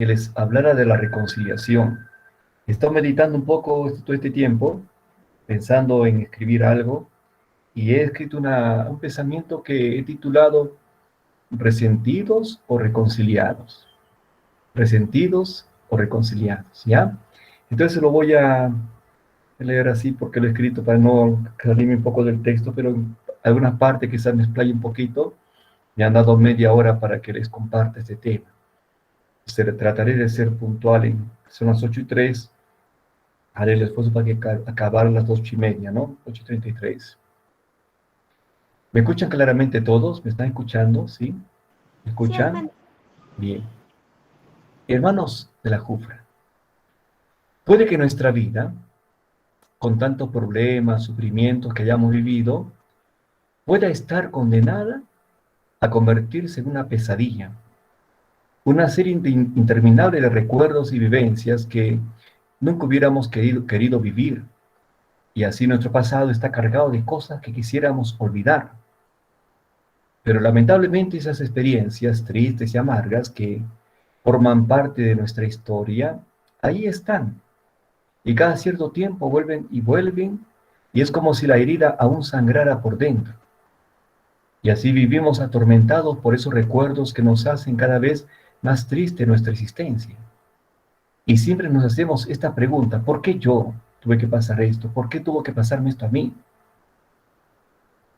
que les hablara de la reconciliación. He estado meditando un poco todo este tiempo, pensando en escribir algo, y he escrito un pensamiento que he titulado Resentidos o Reconciliados. Resentidos o Reconciliados, ¿ya? Entonces lo voy a leer así porque lo he escrito para no salirme un poco del texto, pero en algunas partes quizás me explaye un poquito. Me han dado media hora para que les comparta este tema. Trataré de ser puntual. Son las 8:03. Haré el esfuerzo para que acabar a las 8:30, ¿no? 8:33. ¿Me escuchan claramente todos? ¿Me están escuchando? ¿Sí? ¿Me Sí, escuchan? hermano. Bien. Hermanos de la Jufra, puede que nuestra vida, con tantos problemas, sufrimientos que hayamos vivido, pueda estar condenada a convertirse en una pesadilla, una serie interminable de recuerdos y vivencias que nunca hubiéramos querido vivir, y así nuestro pasado está cargado de cosas que quisiéramos olvidar. Pero lamentablemente esas experiencias tristes y amargas que forman parte de nuestra historia, ahí están, y cada cierto tiempo vuelven y vuelven, y es como si la herida aún sangrara por dentro. Y así vivimos atormentados por esos recuerdos que nos hacen cada vez más triste nuestra existencia. Y siempre nos hacemos esta pregunta: ¿por qué yo tuve que pasar esto? ¿Por qué tuvo que pasarme esto a mí?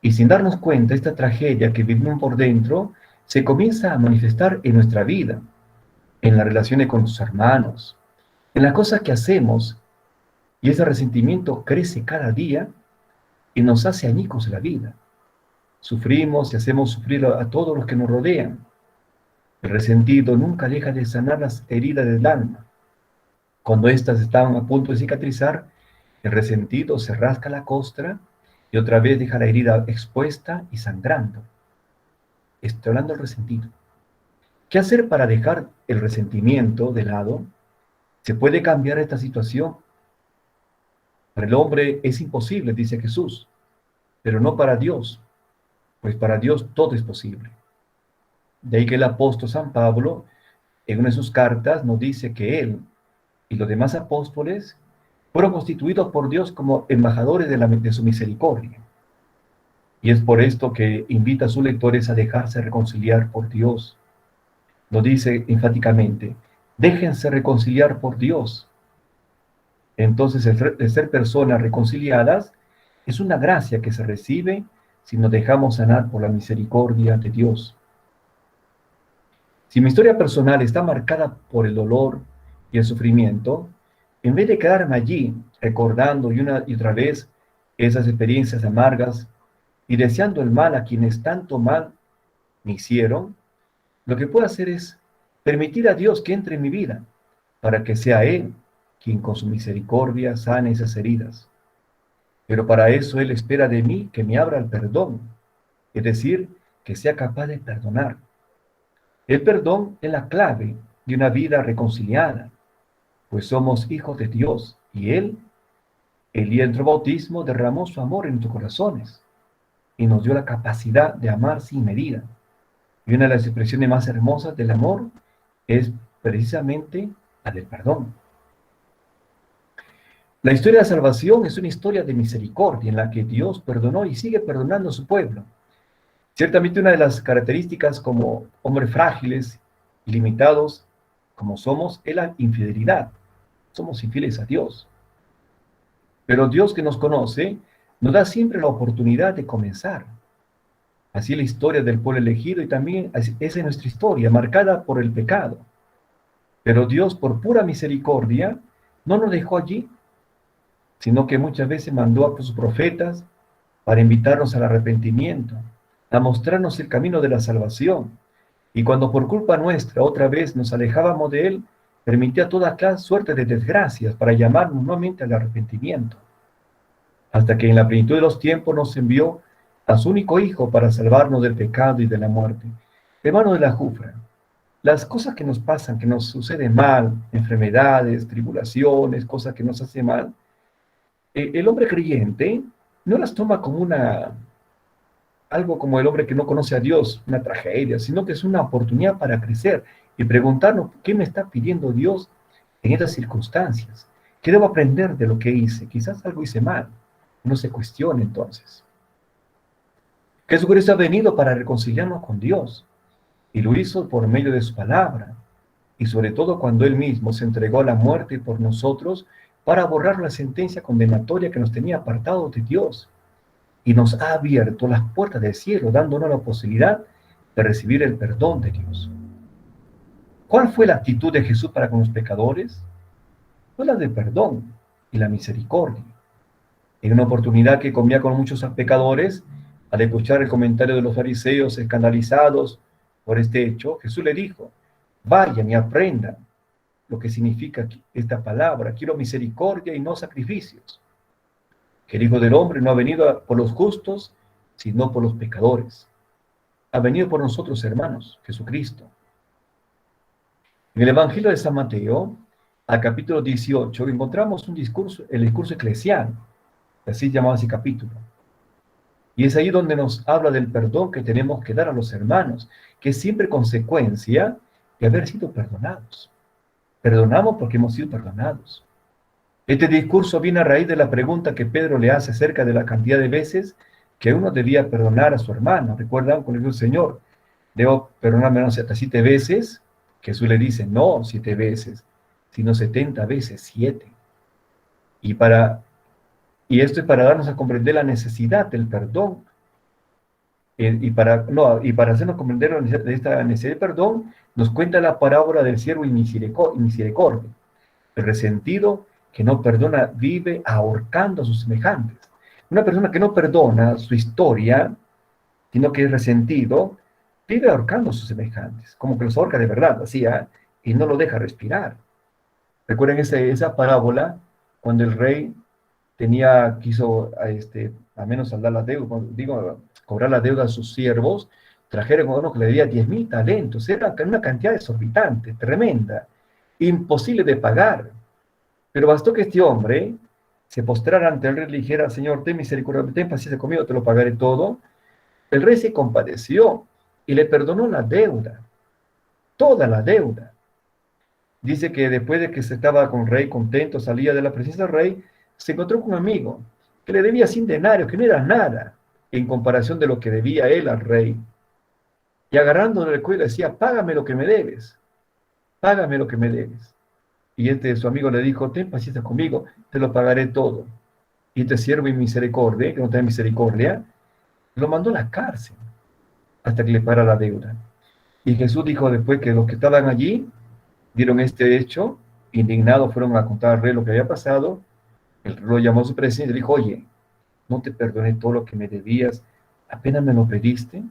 Y sin darnos cuenta, esta tragedia que vivimos por dentro se comienza a manifestar en nuestra vida, en las relaciones con tus hermanos, en las cosas que hacemos, y ese resentimiento crece cada día y nos hace añicos la vida. Sufrimos y hacemos sufrir a todos los que nos rodean. El resentido nunca deja de sanar las heridas del alma. Cuando éstas están a punto de cicatrizar, el resentido se rasca la costra y otra vez deja la herida expuesta y sangrando. Estoy hablando del resentido. ¿Qué hacer para dejar el resentimiento de lado? ¿Se puede cambiar esta situación? Para el hombre es imposible, dice Jesús, pero no para Dios, pues para Dios todo es posible. De ahí que el apóstol San Pablo, en una de sus cartas, nos dice que él y los demás apóstoles fueron constituidos por Dios como embajadores de su misericordia. Y es por esto que invita a sus lectores a dejarse reconciliar por Dios. Lo dice enfáticamente: déjense reconciliar por Dios. Entonces, el ser personas reconciliadas es una gracia que se recibe si nos dejamos sanar por la misericordia de Dios. Si mi historia personal está marcada por el dolor y el sufrimiento, en vez de quedarme allí recordando una y otra vez esas experiencias amargas y deseando el mal a quienes tanto mal me hicieron, lo que puedo hacer es permitir a Dios que entre en mi vida, para que sea Él quien con su misericordia sane esas heridas. Pero para eso Él espera de mí que me abra el perdón, es decir, que sea capaz de perdonar. El perdón es la clave de una vida reconciliada, pues somos hijos de Dios y el día del bautismo, derramó su amor en nuestros corazones y nos dio la capacidad de amar sin medida. Y una de las expresiones más hermosas del amor es precisamente la del perdón. La historia de la salvación es una historia de misericordia en la que Dios perdonó y sigue perdonando a su pueblo. Ciertamente una de las características como hombres frágiles y limitados como somos es la infidelidad. Somos infieles a Dios. Pero Dios, que nos conoce, nos da siempre la oportunidad de comenzar. Así es la historia del pueblo elegido, y también esa es nuestra historia, marcada por el pecado. Pero Dios, por pura misericordia, no nos dejó allí, sino que muchas veces mandó a sus profetas para invitarnos al arrepentimiento, a mostrarnos el camino de la salvación. Y cuando por culpa nuestra otra vez nos alejábamos de Él, permitía toda clase suerte de desgracias para llamarnos nuevamente al arrepentimiento. Hasta que en la plenitud de los tiempos nos envió a su único Hijo para salvarnos del pecado y de la muerte. Hermano de la Jufra, las cosas que nos pasan, que nos suceden mal, enfermedades, tribulaciones, cosas que nos hacen mal, el hombre creyente no las toma como algo como el hombre que no conoce a Dios, una tragedia, sino que es una oportunidad para crecer y preguntarnos, ¿qué me está pidiendo Dios en estas circunstancias? ¿Qué debo aprender de lo que hice? Quizás algo hice mal. No se cuestione entonces. Jesucristo ha venido para reconciliarnos con Dios y lo hizo por medio de su palabra y sobre todo cuando Él mismo se entregó a la muerte por nosotros para borrar la sentencia condenatoria que nos tenía apartados de Dios y nos ha abierto las puertas del cielo, dándonos la posibilidad de recibir el perdón de Dios. ¿Cuál fue la actitud de Jesús para con los pecadores? Fue la de perdón y la misericordia. En una oportunidad que comía con muchos pecadores, al escuchar el comentario de los fariseos escandalizados por este hecho, Jesús le dijo, vayan y aprendan lo que significa esta palabra, quiero misericordia y no sacrificios. Que el Hijo del Hombre no ha venido por los justos, sino por los pecadores. Ha venido por nosotros, hermanos, Jesucristo. En el Evangelio de San Mateo, al capítulo 18, encontramos un discurso, el discurso eclesial, así llamado ese capítulo. Y es ahí donde nos habla del perdón que tenemos que dar a los hermanos, que es siempre consecuencia de haber sido perdonados. Perdonamos porque hemos sido perdonados. Este discurso viene a raíz de la pregunta que Pedro le hace acerca de la cantidad de veces que uno debía perdonar a su hermano. ¿Recuerdan? Cuando dijo el Señor, ¿debo perdonarme hasta 7 veces? Jesús le dice, no 7 veces, sino 70 veces 7. Y esto es para darnos a comprender la necesidad del perdón. Y para hacernos comprender de esta necesidad de perdón, nos cuenta la parábola del siervo misericordia. El resentido que no perdona vive ahorcando a sus semejantes. Una persona que no perdona su historia, sino que es resentido, vive ahorcando a sus semejantes, como que los ahorca de verdad, así, y no lo deja respirar. Recuerden esa parábola, cuando el rey quiso a menos saldar la deuda, cobrar la deuda a sus siervos, trajeron a uno que le debía 10.000 talentos, era una cantidad exorbitante, tremenda, imposible de pagar. Pero bastó que este hombre se postrara ante el rey y le dijera, Señor, ten misericordia, ten paciencia conmigo, te lo pagaré todo. El rey se compadeció y le perdonó la deuda, toda la deuda. Dice que después de que se estaba con el rey contento, salía de la presencia del rey, se encontró con un amigo que le debía 100 denarios, que no era nada en comparación de lo que debía él al rey. Y agarrándole el cuello le decía, págame lo que me debes, págame lo que me debes. Y su amigo le dijo, ten paciencia conmigo, te lo pagaré todo. Y este siervo misericordia, que no tiene misericordia, lo mandó a la cárcel hasta que le pagara la deuda. Y Jesús dijo después que los que estaban allí vieron este hecho, indignados fueron a contar al rey lo que había pasado. El rey lo llamó a su presencia y le dijo, oye, no te perdoné todo lo que me debías, apenas me lo pediste.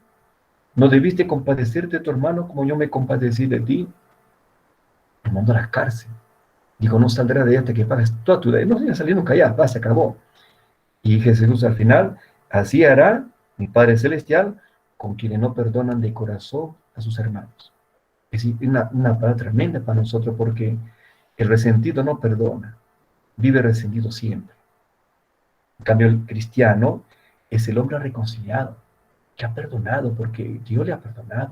¿No debiste compadecerte de tu hermano como yo me compadecí de ti? Lo mandó a la cárcel. Dijo, no saldrá de ella hasta que pagues toda tu deuda. No voy a salir nunca ya, se acabó. Y Jesús al final, así hará mi Padre Celestial con quienes no perdonan de corazón a sus hermanos. Es una palabra tremenda para nosotros porque el resentido no perdona, vive resentido siempre. En cambio, el cristiano es el hombre reconciliado, que ha perdonado porque Dios le ha perdonado.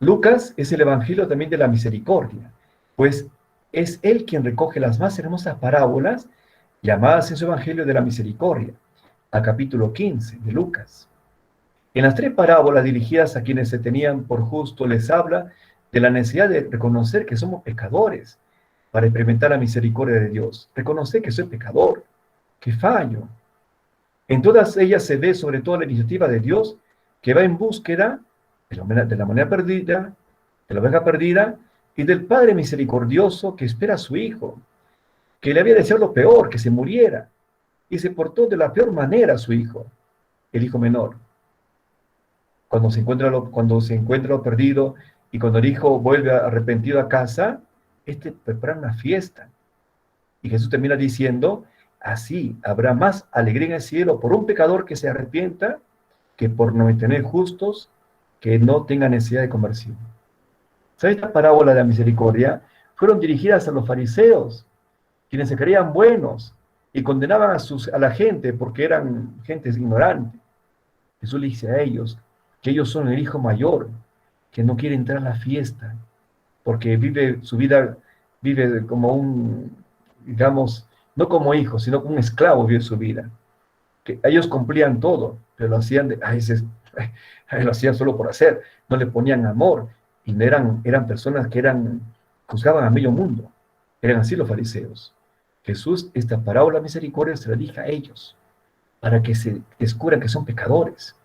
Lucas es el evangelio también de la misericordia, pues es él quien recoge las más hermosas parábolas llamadas en su evangelio de la misericordia, al capítulo 15 de Lucas. En las 3 parábolas dirigidas a quienes se tenían por justo, les habla de la necesidad de reconocer que somos pecadores para experimentar la misericordia de Dios. Reconocer que soy pecador, que fallo. En todas ellas se ve sobre todo la iniciativa de Dios que va en búsqueda de la manera perdida, de la oveja perdida y del Padre misericordioso que espera a su Hijo, que le había deseado lo peor, que se muriera, y se portó de la peor manera a su hijo, el hijo menor. Cuando se encuentra lo perdido y cuando el hijo vuelve arrepentido a casa, prepara una fiesta. Y Jesús termina diciendo, así habrá más alegría en el cielo por un pecador que se arrepienta que por 99 justos que no tengan necesidad de conversión. ¿Sabes? Esta parábola de la misericordia fueron dirigidas a los fariseos, quienes se creían buenos y condenaban a la gente porque eran gente ignorante. Jesús le dice a ellos que ellos son el hijo mayor, que no quiere entrar a la fiesta, porque vive su vida, vive como un, digamos, no como hijo, sino como un esclavo vive su vida. Que ellos cumplían todo, pero lo hacían, lo hacían solo por hacer, no le ponían amor, y no eran personas que juzgaban a medio mundo. Eran así los fariseos. Jesús, esta parábola de misericordia se la dije a ellos, para que se descubran que son pecadores.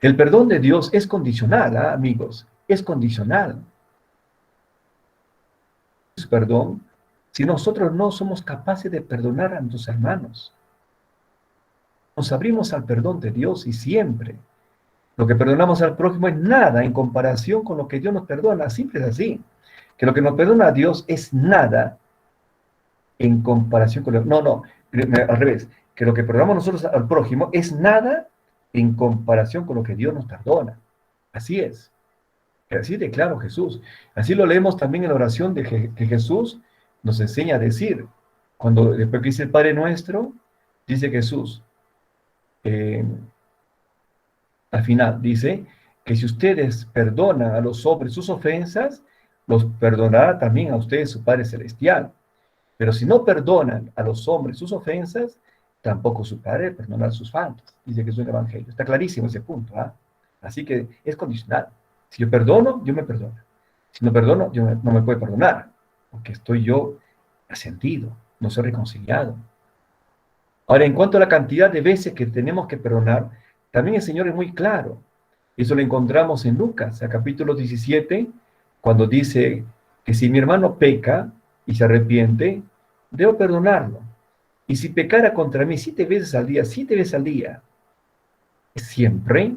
El perdón de Dios es condicional, ¿ah, amigos? Es condicional. Es perdón si nosotros no somos capaces de perdonar a nuestros hermanos. Nos abrimos al perdón de Dios y siempre lo que perdonamos al prójimo es nada en comparación con lo que Dios nos perdona. Siempre es así. Que lo que nos perdona a Dios es nada en comparación con lo... No, no, al revés. Que lo que perdonamos nosotros al prójimo es nada en comparación con lo que Dios nos perdona. Así es. Así de claro Jesús. Así lo leemos también en la oración que Jesús nos enseña a decir. Cuando después que dice el Padre Nuestro, dice Jesús, al final dice que si ustedes perdonan a los hombres sus ofensas, los perdonará también a ustedes su Padre Celestial. Pero si no perdonan a los hombres sus ofensas, tampoco su Padre perdonará sus faltas. Dice que es un evangelio. Está clarísimo ese punto. ¿Ah? Así que es condicional. Si yo perdono, Dios me perdona. Si no perdono, Dios no me puede perdonar, porque estoy yo resentido, no soy reconciliado. Ahora, en cuanto a la cantidad de veces que tenemos que perdonar, también el Señor es muy claro. Eso lo encontramos en Lucas, a capítulo 17, cuando dice que si mi hermano peca y se arrepiente, debo perdonarlo. Y si pecara contra mí 7 veces al día, siempre,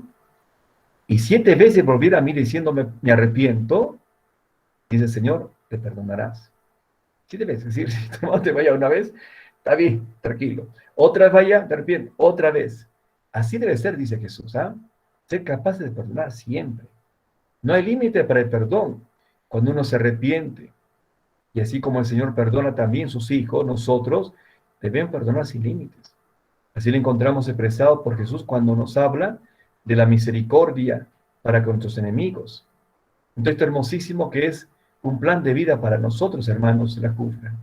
y 7 veces volviera a mí diciéndome, me arrepiento, dice el Señor, te perdonarás. 7 veces, es decir, si tu hermano te vaya una vez, está bien, tranquilo. Otra vez vaya, te arrepientes, otra vez. Así debe ser, dice Jesús, ¿ah? Ser capaz de perdonar siempre. No hay límite para el perdón cuando uno se arrepiente. Y así como el Señor perdona también sus hijos, nosotros debemos perdonar sin límites. Así lo encontramos expresado por Jesús cuando nos habla de la misericordia para con nuestros enemigos. Un texto hermosísimo que es un plan de vida para nosotros, hermanos de la Jufra.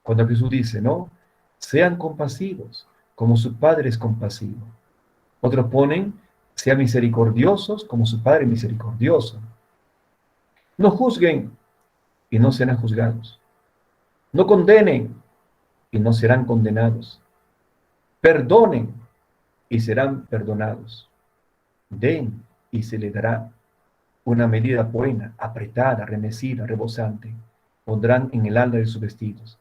Cuando Jesús dice, ¿no? Sean compasivos, como su Padre es compasivo. Otros ponen, sean misericordiosos, como su Padre es misericordioso. No juzguen y no serán juzgados. No condenen y no serán condenados. Perdonen y serán perdonados. Den y se les dará. Una medida buena, apretada, remecida, rebosante, pondrán en el alda de sus vestidos,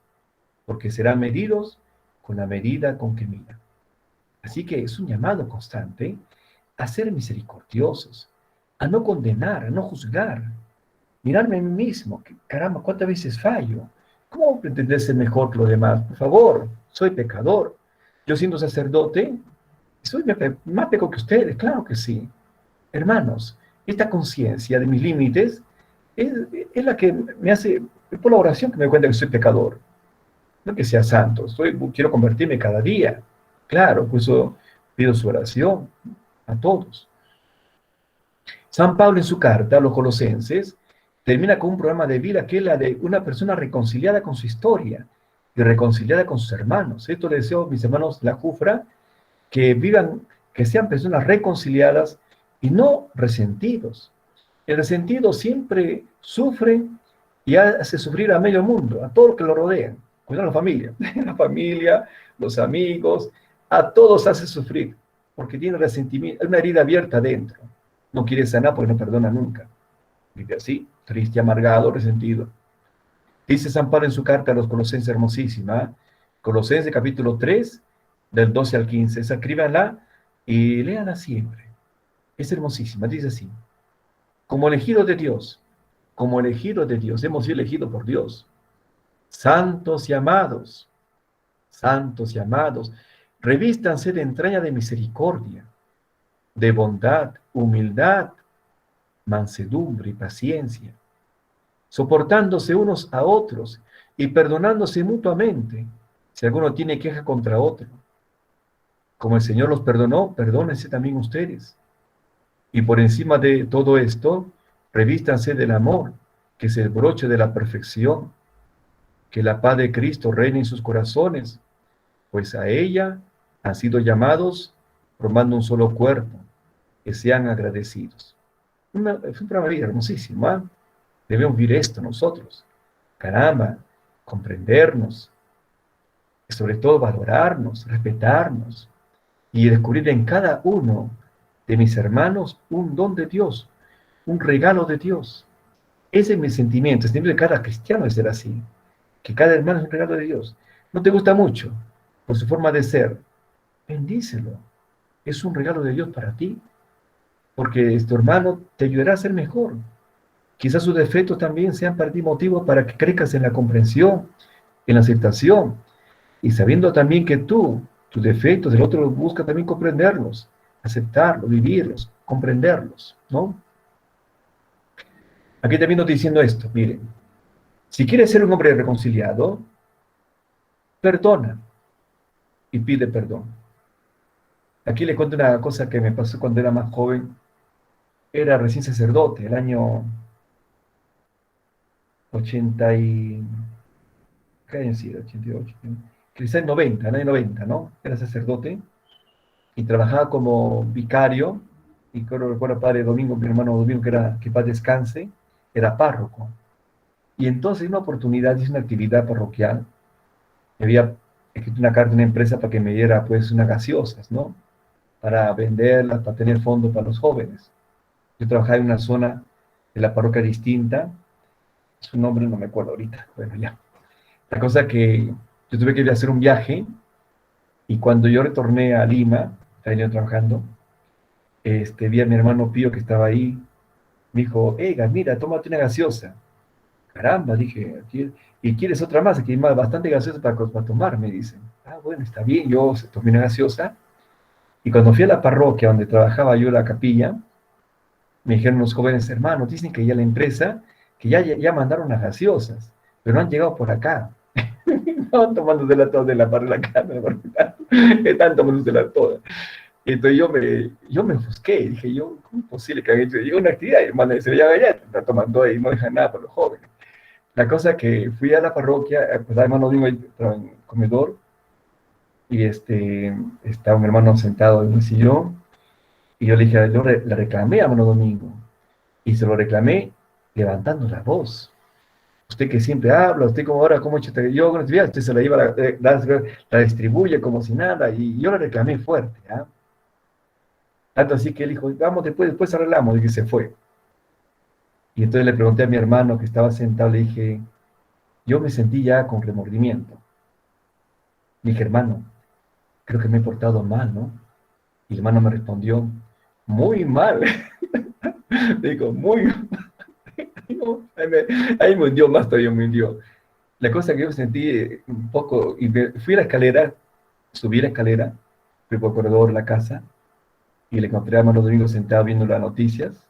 porque serán medidos con la medida con que midan. Así que es un llamado constante a ser misericordiosos, a no condenar, a no juzgar, mirarme a mí mismo, que, caramba, ¿cuántas veces fallo? ¿Cómo pretender ser mejor que los demás? Por favor, soy pecador. Yo siendo sacerdote, soy más pecador que ustedes, claro que sí. Hermanos, esta conciencia de mis límites es la que me hace, es por la oración que me cuenta que soy pecador. No que sea santo, quiero convertirme cada día. Claro, por eso pido su oración a todos. San Pablo en su carta a los colosenses termina con un programa de vida que es la de una persona reconciliada con su historia y reconciliada con sus hermanos. Esto les deseo, mis hermanos de la Jufra, que vivan, que sean personas reconciliadas y no resentidos. El resentido siempre sufre y hace sufrir a medio mundo, a todo lo que lo rodean. Cuidado la familia, los amigos, a todos hace sufrir, porque tiene resentimiento, una herida abierta adentro. No quiere sanar porque no perdona nunca. Vive así, triste, amargado, resentido. Dice San Pablo en su carta a los Colosenses, hermosísima, Colosenses capítulo 3, del 12 al 15. Escríbanla y léanla siempre. Es hermosísima, dice así. Como elegidos de Dios, hemos sido elegidos por Dios. Santos y amados, revístanse de entraña de misericordia, de bondad, humildad, mansedumbre y paciencia, soportándose unos a otros y perdonándose mutuamente, si alguno tiene queja contra otro. Como el Señor los perdonó, perdónense también ustedes. Y por encima de todo esto, revístanse del amor, que es el broche de la perfección, que la paz de Cristo reine en sus corazones, pues a ella han sido llamados formando un solo cuerpo, que sean agradecidos. Es una maravilla hermosísima. ¿Eh? Debemos vivir esto nosotros. Caramba, comprendernos, y sobre todo valorarnos, respetarnos y descubrir en cada uno de mis hermanos un don de Dios, un regalo de Dios. Ese es mi sentimiento. El sentimiento de cada cristiano es ser así, que cada hermano es un regalo de Dios. No te gusta mucho por su forma de ser, bendícelo. Es un regalo de Dios para ti, porque tu hermano te ayudará a ser mejor. Quizás sus defectos también sean para ti motivos para que crezcas en la comprensión, en la aceptación, y sabiendo también que tú, tus defectos, el otro busca también comprenderlos, aceptarlos, vivirlos, comprenderlos, ¿no? Aquí también nos diciendo esto, miren, si quieres ser un hombre reconciliado, perdona y pide perdón. Aquí le cuento una cosa que me pasó cuando era más joven. Era recién sacerdote, el año 80 y... ¿Qué año sí? 88. Quizás en 90, en el año 90, ¿no? Era sacerdote y trabajaba como vicario. Y creo recuerdo padre Domingo, mi hermano Domingo, que paz descanse, era párroco. Y entonces, en una oportunidad, hice una actividad parroquial. Me había escrito una carta a una empresa para que me diera, pues, unas gaseosas, ¿no? Para venderlas, para tener fondos para los jóvenes. Yo trabajaba en una zona de la parroquia distinta, su nombre no me acuerdo ahorita, bueno, ya. La cosa que yo tuve que ir a hacer un viaje, y cuando yo retorné a Lima, estaba yo trabajando, vi a mi hermano Pío que estaba ahí, me dijo, Ega, mira, tómate una gaseosa. Caramba, dije, ¿y quieres otra más? Aquí hay bastante gaseosa para tomar, me dicen. Ah, bueno, está bien, yo tomé una gaseosa, y cuando fui a la parroquia donde trabajaba yo, la capilla, me dijeron los jóvenes hermanos, dicen que ya la empresa, que ya mandaron las gaseosas, pero no han llegado por acá. Estaban tomándosela toda de la par de la cara, están tomándosela toda. Entonces yo me ofusqué, dije yo, ¿cómo es posible que hagan hecho? Yo una actividad, hermano, se ya está tomando ahí, no dejan nada para los jóvenes. La cosa es que fui a la parroquia, pues además no digo, estaba en el comedor, y estaba un hermano sentado en un sillón, y yo le dije, le reclamé a hermano Domingo, y se lo reclamé levantando la voz. Usted que siempre habla, usted como ahora, como yo con actividad, usted se la iba, la distribuye como si nada, y yo le reclamé fuerte, ¿ah? Tanto así que él dijo, vamos, después arreglamos, y que se fue. Y entonces le pregunté a mi hermano que estaba sentado, le dije, yo me sentí ya con remordimiento. Le dije, hermano, creo que me he portado mal, ¿no? Y el hermano me respondió, muy mal. Le digo, muy mal. Ahí me hundió más todavía, me hundió. La cosa que yo sentí un poco, y fui a la escalera, subí la escalera, fui por el corredor de la casa, y le encontré a hermano Domingo sentado viendo las noticias,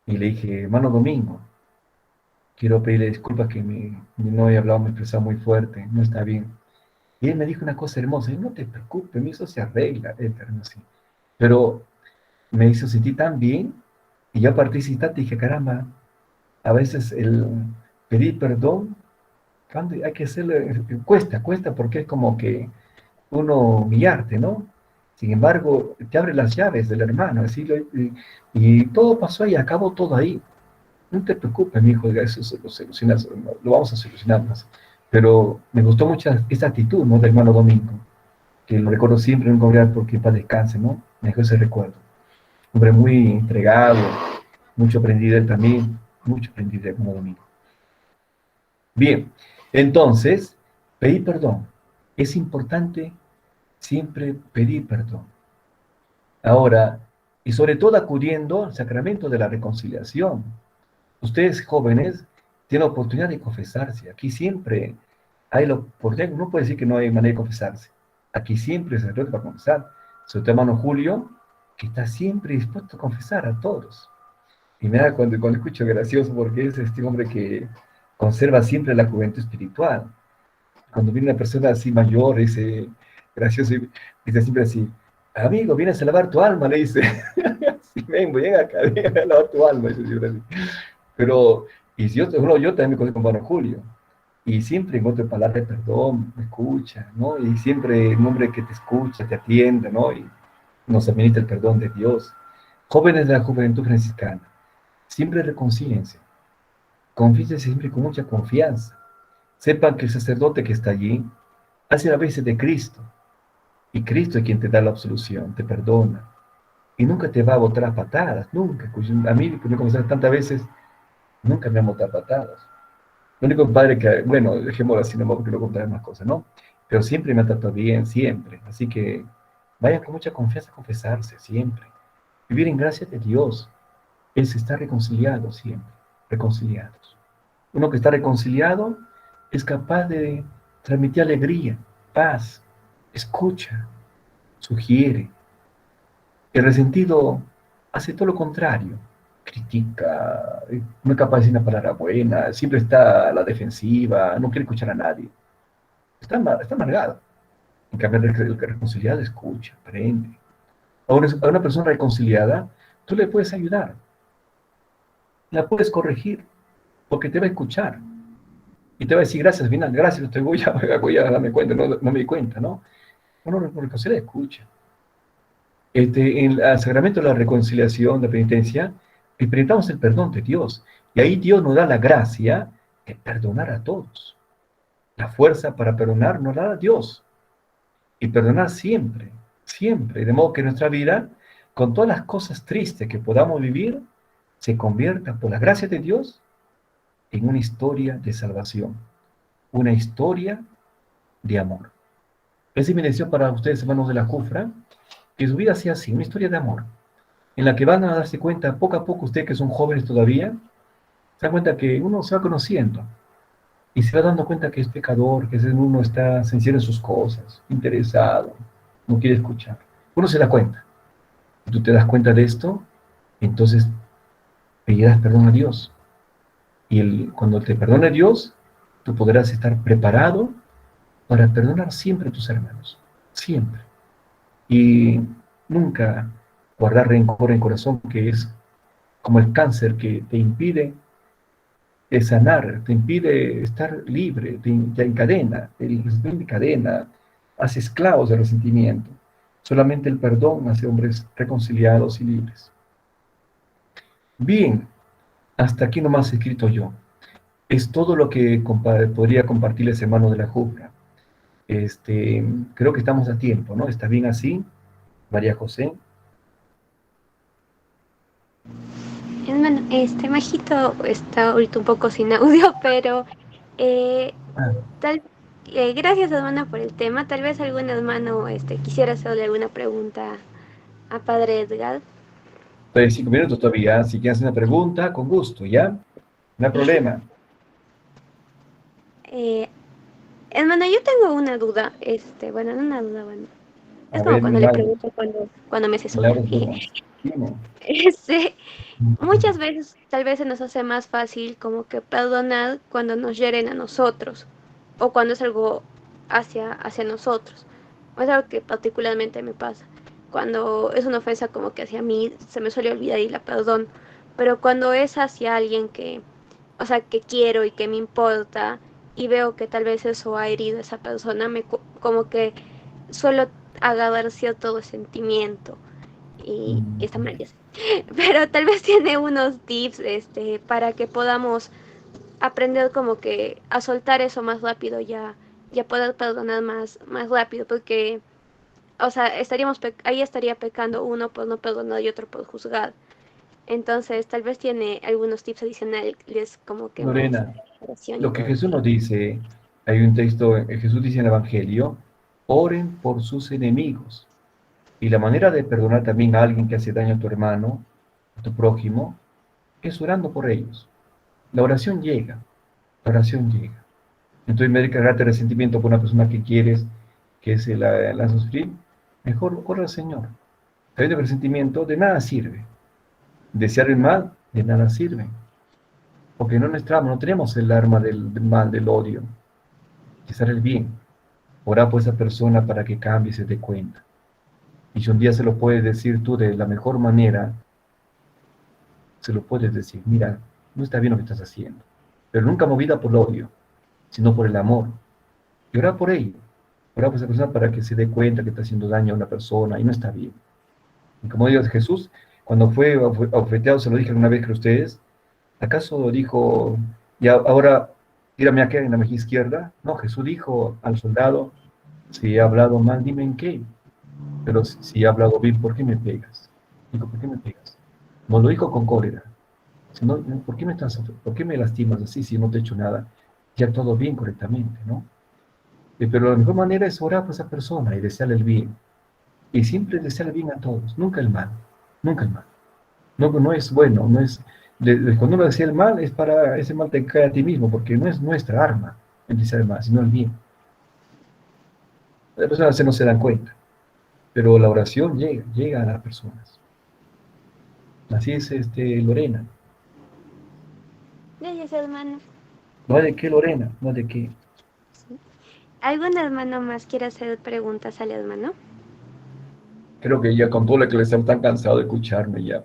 y le dije, hermano Domingo, quiero pedirle disculpas que no he hablado, me he expresado muy fuerte, no está bien. Y él me dijo una cosa hermosa, y no te preocupes, eso se arregla, así. Pero me hizo sentir tan bien, y yo a partir de ese instante dije, caramba, a veces el pedir perdón, cuando hay que hacerlo, cuesta, porque es como que uno humillarte, ¿no? Sin embargo, te abre las llaves del hermano, así y todo pasó ahí, acabó todo ahí. No te preocupes, mi hijo, eso lo solucionas, lo vamos a solucionar más. Pero me gustó mucho esa actitud, ¿no? Del hermano Domingo, que lo recuerdo siempre en un congregar porque para descanse, ¿no? Me dejó ese recuerdo. Hombre muy entregado, mucho aprendido él también, mucho aprendido del hermano Domingo. Bien, entonces, pedir perdón. Es importante siempre pedir perdón. Ahora, y sobre todo acudiendo al sacramento de la reconciliación. Ustedes jóvenes tienen oportunidad de confesarse. Aquí siempre hay la oportunidad, no puede decir que no hay manera de confesarse. Aquí siempre se trata para confesar. Sobre todo hermano Julio, que está siempre dispuesto a confesar a todos. Y me da cuando escucho gracioso porque es este hombre que conserva siempre la juventud espiritual. Cuando viene una persona así mayor, dice gracioso, y dice siempre así, amigo, vienes a lavar tu alma, le dice. ven acá, ven a lavar tu alma, dice siempre así. Pero, y si yo, bueno, yo también me conozco con Pablo Julio, y siempre encuentro palabras de perdón, me escucha, ¿no? Y siempre un hombre que te escucha, te atiende, ¿no? Y nos administra el perdón de Dios. Jóvenes de la juventud franciscana, siempre reconcíliense, confíense siempre con mucha confianza. Sepan que el sacerdote que está allí hace la veces de Cristo, y Cristo es quien te da la absolución, te perdona, y nunca te va a botar a patadas, nunca. A mí, que me confesado tantas veces, nunca me han botado a patadas. Lo único padre que, bueno, dejémoslo así, no porque no contar más cosas, ¿no? Pero siempre me ha tratado bien, siempre. Así que vayan con mucha confianza a confesarse, siempre. Vivir en gracia de Dios es estar reconciliado siempre, reconciliados. Uno que está reconciliado es capaz de transmitir alegría, paz, escucha, sugiere. El resentido hace todo lo contrario, critica, no es capaz de decir una palabra buena, siempre está a la defensiva, no quiere escuchar a nadie. Está amargado. En cambio, el que reconciliado escucha, aprende. A una persona reconciliada, tú le puedes ayudar, la puedes corregir, porque te va a escuchar. Y te va a decir, gracias, final, gracias, te voy a darme cuenta, no, no me di cuenta, ¿no? Uno reconciliado escucha. En el sacramento de la reconciliación, de penitencia, experimentamos el perdón de Dios. Y ahí Dios nos da la gracia de perdonar a todos. La fuerza para perdonar nos la da Dios. Y perdonar siempre, siempre. De modo que nuestra vida, con todas las cosas tristes que podamos vivir, se convierta, por la gracia de Dios, en una historia de salvación. Una historia de amor. Esa es mi deseo para ustedes, hermanos de la Jufra, que su vida sea así, una historia de amor, en la que van a darse cuenta, poco a poco, ustedes que son jóvenes todavía, se dan cuenta que uno se va conociendo y se va dando cuenta que es pecador, que uno está sincero en sus cosas, interesado, no quiere escuchar. Uno se da cuenta. Y tú te das cuenta de esto, entonces pedirás perdón a Dios. Y cuando te perdone Dios, tú podrás estar preparado para perdonar siempre a tus hermanos. Siempre. Y nunca guardar rencor en el corazón, que es como el cáncer que te impide sanar, te impide estar libre, te encadena, el resentimiento encadena, hace esclavos del resentimiento. Solamente el perdón hace hombres reconciliados y libres. Bien, hasta aquí nomás he escrito yo. Es todo lo que podría compartirles, hermanos de la Jufra. Creo que estamos a tiempo, ¿no? ¿Está bien así, María José? Hermano, Majito está ahorita un poco sin audio, pero eh, Ah, tal, gracias hermano por el tema. Tal vez algún hermano quisiera hacerle alguna pregunta a Padre Edgar. estoy 5 minutos todavía. Si quieres hacer una pregunta, con gusto, ¿ya? No hay problema. Eh, Hermano, yo tengo una duda, bueno, no una duda, bueno, A es como ver, cuando le milagros, pregunto cuando me asesora. milagros dudas. Dime. Este, muchas veces tal vez se nos hace más fácil como que perdonar cuando nos hieren a nosotros o cuando es algo hacia nosotros. Es algo que particularmente me pasa. Cuando es una ofensa como que hacia mí, se me suele olvidar y la perdono. Pero cuando es hacia alguien que, o sea, que quiero y que me importa y veo que tal vez eso ha herido a esa persona, como que suelo agarrar cierto resentimiento y está mal, ya sé. Pero tal vez tiene unos tips para que podamos aprender como que a soltar eso más rápido, ya poder perdonar más rápido, porque, o sea, ahí estaría pecando uno por no perdonar y otro por juzgar. Entonces, tal vez tiene algunos tips adicionales como que más Lorena, oración y lo que todo Jesús eso. nos dice, hay un texto, Jesús dice en el Evangelio, oren por sus enemigos. Y la manera de perdonar también a alguien que hace daño a tu hermano, a tu prójimo, es orando por ellos. La oración llega, la oración llega. Entonces, en vez de cargarte resentimiento por una persona que quieres que se la sufrir, mejor ora al Señor. Sabiendo que el resentimiento de nada sirve. Desear el mal de nada sirve. Porque no tenemos el arma del mal, del odio. Desear el bien. Orar por esa persona para que cambie y se dé cuenta. Y si un día se lo puedes decir tú de la mejor manera, se lo puedes decir, mira, no está bien lo que estás haciendo, pero nunca movida por el odio, sino por el amor. Y orar por ello, orar por esa persona para que se dé cuenta que está haciendo daño a una persona y no está bien. Y como dijo Jesús, cuando fue ofeteado, se lo dije alguna vez que ustedes, ¿acaso dijo, y ahora tírame aquí en la mejilla izquierda? No, Jesús dijo al soldado, si he hablado mal, dime en qué. Pero si he hablado bien, ¿por qué me pegas? Digo, ¿por qué me pegas? No lo dijo con cólera. Sino, ¿por qué me lastimas así si no te he hecho nada? Ya todo bien correctamente, ¿no? Pero la mejor manera es orar por esa persona y desearle el bien. Y siempre desearle bien a todos, nunca el mal, nunca el mal. No, no es bueno, no es, cuando uno desea el mal, es para ese mal te cae a ti mismo, porque no es nuestra arma el desear el mal, sino el bien. Las personas no se dan cuenta, pero la oración llega a las personas. Así es, Lorena. Gracias, hermano. No hay de qué, Lorena, no hay de qué. Sí. ¿Algún hermano más quiere hacer preguntas al hermano? Creo que ya con todo lo que les están cansado de escucharme ya.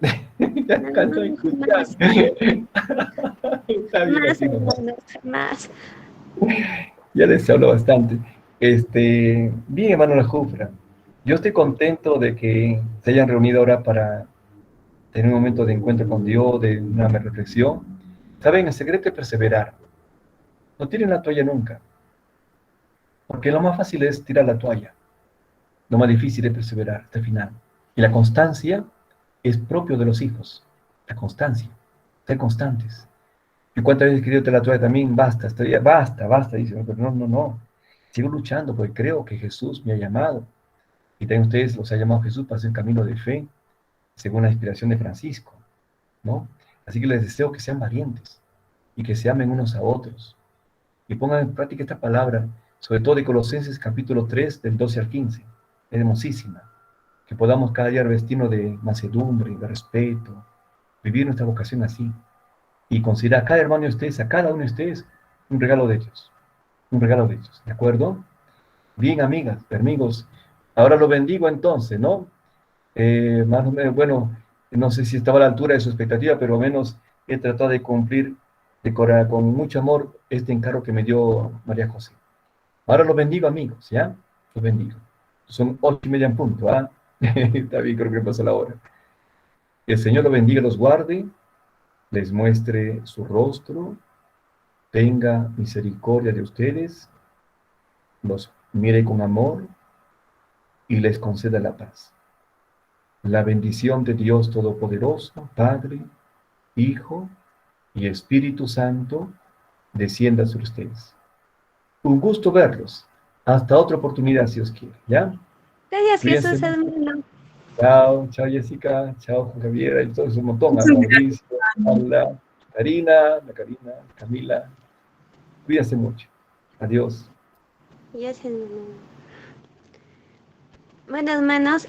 Ya No, cansado de escuchar. jamás, Está bien jamás, así nomás. hermano, jamás. Ya les hablo bastante. Bien, hermano La Jufra. Yo estoy contento de que se hayan reunido ahora para tener un momento de encuentro con Dios, de una reflexión. Saben, el secreto es perseverar. No tiren la toalla nunca, porque lo más fácil es tirar la toalla. Lo más difícil es perseverar hasta el final. Y la constancia es propio de los hijos. La constancia. Ser constantes. ¿Y cuántas veces he querido tirar la toalla también? Basta, basta, dice. Pero no, no, no. Sigo luchando porque creo que Jesús me ha llamado. Y también ustedes los ha llamado Jesús para hacer un camino de fe, según la inspiración de Francisco, ¿no? Así que les deseo que sean valientes y que se amen unos a otros. Y pongan en práctica esta palabra, sobre todo de Colosenses capítulo 3, del 12 al 15. Es hermosísima. Que podamos cada día vestirnos de mansedumbre, de respeto, vivir nuestra vocación así. Y considerar a cada hermano de ustedes, a cada uno de ustedes, un regalo de Dios. Un regalo de Dios, ¿de acuerdo? Bien, amigas, amigos. Ahora lo bendigo entonces, ¿no? Más o menos, bueno, no sé si estaba a la altura de su expectativa, pero al menos he tratado de cumplir con mucho amor este encargo que me dio María José. Ahora los bendigo, amigos, ¿ya? Los bendigo. Son 8:30 en punto, ¿ah? Está bien, creo que pasó la hora. El Señor los bendiga, los guarde, les muestre su rostro, tenga misericordia de ustedes, los mire con amor y les conceda la paz. La bendición de Dios Todopoderoso, Padre, Hijo y Espíritu Santo, descienda sobre ustedes. Un gusto verlos. Hasta otra oportunidad, si os quiere, ¿ya? Gracias, Cuídense Jesús, mucho. hermano. Chao, chao Jessica, chao Juan Javier, y todos un montón, a Mauricio, Paula, Karina, Camila. Cuídense mucho. Adiós. Gracias, hermano. Bueno, hermanos,